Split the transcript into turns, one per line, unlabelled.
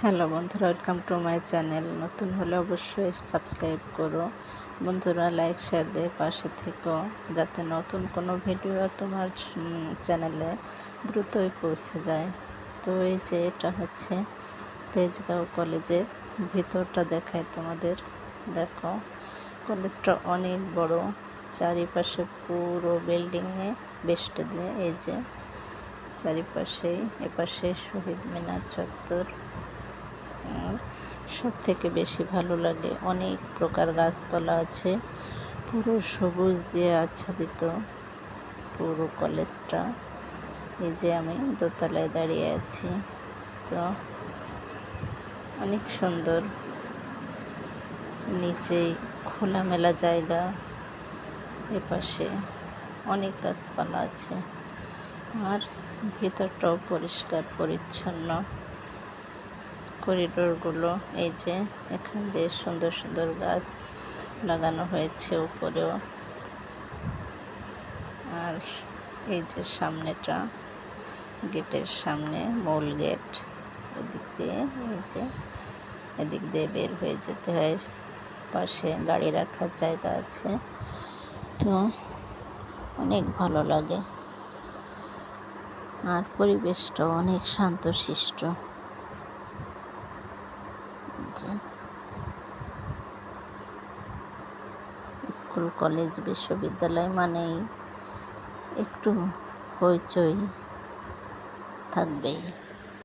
Hello বন্ধুরা, welcome to my channel. নতুন হলে অবশ্যই সাবস্ক্রাইব করো বন্ধুরা, লাইক শেয়ার দিয়ে পাশে থেকো যাতে নতুন কোনো ভিডিও তোমার চ্যানেলে দ্রুতই পৌঁছে যায়। তো এই যে এটা হচ্ছে তেজগাঁও কলেজের ভিতরটা দেখায় তোমাদের। দেখো, কলেজটা অনেক বড়, চারিপাশে পুরো বিল্ডিংয়ে বেষ্টে দিয়ে। এই যে চারিপাশেই, এপাশে শহীদ মিনার চত্বর। সব থেকে বেশি ভালো লাগে, অনেক প্রকার গাছপালা আছে, পুরো সবুজ দিয়ে আচ্ছাদিত পুরো কলেজটা। এই যে আমি দোতলায় দাঁড়িয়ে আছি, তো অনেক সুন্দর। নিচেই খোলামেলা জায়গা, এপাশে অনেক গাছপালা আছে, আর ভিতরটাও পরিষ্কার পরিচ্ছন্ন। করিডোরগুলো, এই যে এখান দিয়ে সুন্দর সুন্দর গাছ লাগানো হয়েছে উপরেও। আর এই যে সামনেটা, গেটের সামনে মূল গেট, এদিক দিয়ে এই যে এদিক দিয়ে বের হয়ে যেতে হয়। পাশে গাড়ি রাখার জায়গা আছে, তো অনেক ভালো লাগে। আর পরিবেশটাও অনেক শান্তশিষ্ট। স্কুল, কলেজ, বিশ্ববিদ্যালয় মানেই একটু হইচই থাকবেই।